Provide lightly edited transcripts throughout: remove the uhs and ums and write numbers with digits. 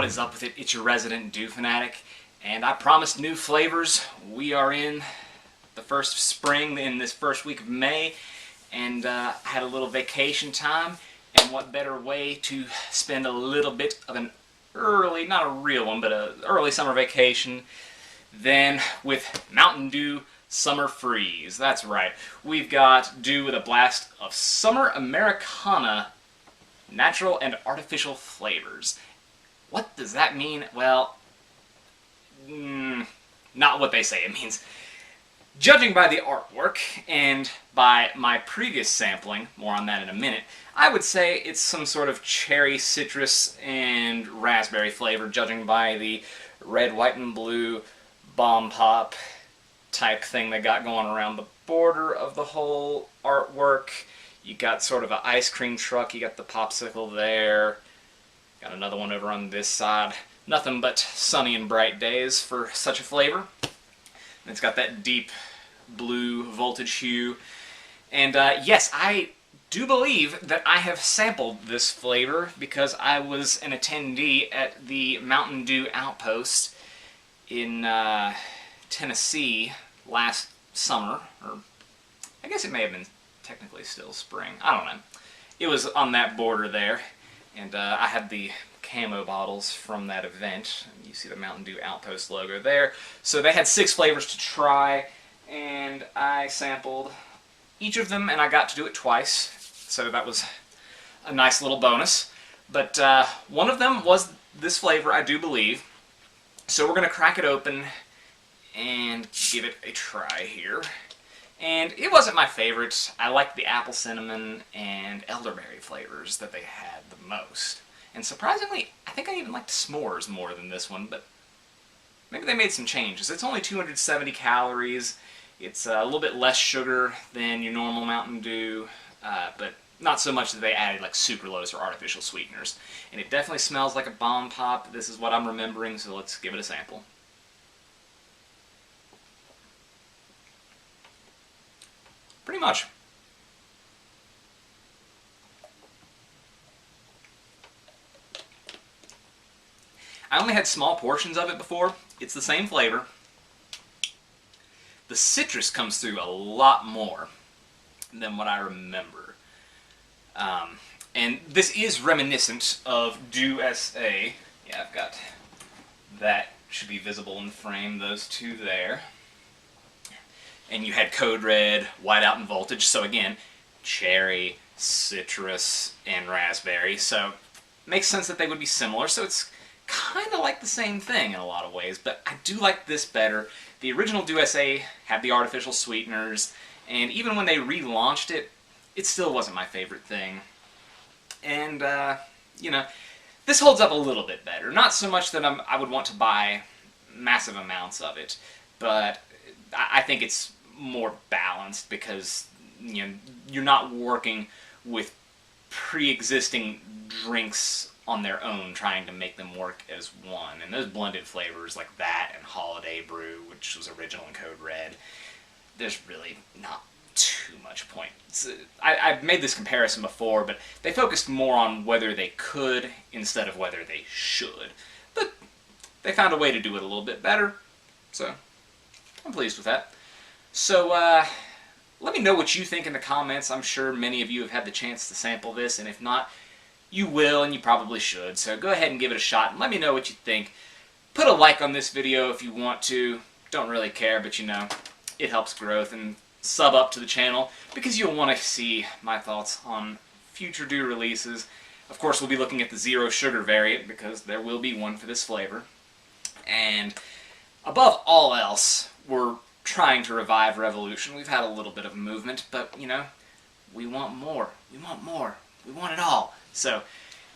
What is up with it? It's your resident Dew fanatic, and I promised new flavors. We are in the first spring, in this first week of May, and I had a little vacation time, and what better way to spend a little bit of an early, not a real one, but an early summer vacation than with Mountain Dew Summer Freeze. That's right, we've got Dew with a blast of Summer Americana natural and artificial flavors. What does that mean? Well, not what they say it means. Judging by the artwork and by my previous sampling, more on that in a minute, I would say it's some sort of cherry, citrus, and raspberry flavor, judging by the red, white, and blue bomb pop type thing they got going around the border of the whole artwork. You got sort of an ice cream truck, you got the popsicle there. Got another one over on this side. Nothing but sunny and bright days for such a flavor. And it's got that deep blue voltage hue. And yes, I do believe that I have sampled this flavor because I was an attendee at the Mountain Dew Outpost in Tennessee last summer. Or I guess it may have been technically still spring. I don't know. It was on that border there. And I had the camo bottles from that event. And you see the Mountain Dew Outpost logo there. So they had 6 flavors to try, and I sampled each of them, and I got to do it twice. So that was a nice little bonus. But one of them was this flavor, I do believe. So we're going to crack it open and give it a try here. And it wasn't my favorite. I liked the apple cinnamon and elderberry flavors that they had the most. And surprisingly, I think I even liked s'mores more than this one, but maybe they made some changes. It's only 270 calories. It's a little bit less sugar than your normal Mountain Dew, but not so much that they added like sucralose or artificial sweeteners. And it definitely smells like a bomb pop. This is what I'm remembering, so let's give it a sample. Pretty much. I only had small portions of it before. It's the same flavor. The citrus comes through a lot more than what I remember. And this is reminiscent of Dew SA. Yeah, I've got that. Should be visible in the frame, those two there. And you had Code Red, Whiteout, and Voltage. So again, cherry, citrus, and raspberry. So makes sense that they would be similar. So it's kind of like the same thing in a lot of ways. But I do like this better. The original Dew SA had the artificial sweeteners. And even when they relaunched it, it still wasn't my favorite thing. And, you know, this holds up a little bit better. Not so much that I would want to buy massive amounts of it. But I think it's more balanced because you're not working with pre-existing drinks on their own trying to make them work as one. And those blended flavors like that and Holiday Brew, which was original in Code Red, there's really not too much point. I've made this comparison before, but they focused more on whether they could instead of whether they should. But they found a way to do it a little bit better, so I'm pleased with that. So, let me know what you think in the comments. I'm sure many of you have had the chance to sample this, and if not, you will, and you probably should. So go ahead and give it a shot, and let me know what you think. Put a like on this video if you want to. Don't really care, but you know, it helps growth. And sub up to the channel, because you'll want to see my thoughts on future Dew releases. Of course, we'll be looking at the zero sugar variant, because there will be one for this flavor. And above all else, we're trying to revive Revolution. We've had a little bit of movement, but, you know, we want more. We want more. We want it all. So,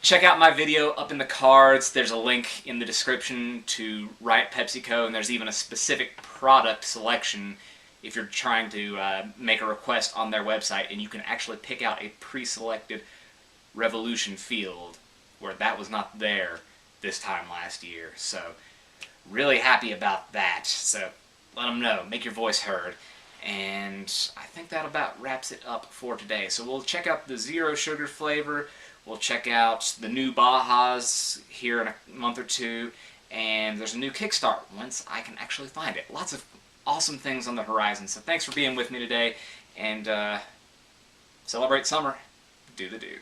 check out my video up in the cards. There's a link in the description to Riot PepsiCo, and there's even a specific product selection if you're trying to make a request on their website, and you can actually pick out a pre-selected Revolution field, where that was not there this time last year. So, really happy about that. So, let them know. Make your voice heard. And I think that about wraps it up for today. So we'll check out the zero sugar flavor. We'll check out the new Bajas here in a month or two. And there's a new Kickstart once I can actually find it. Lots of awesome things on the horizon. So thanks for being with me today. And celebrate summer. Do the do.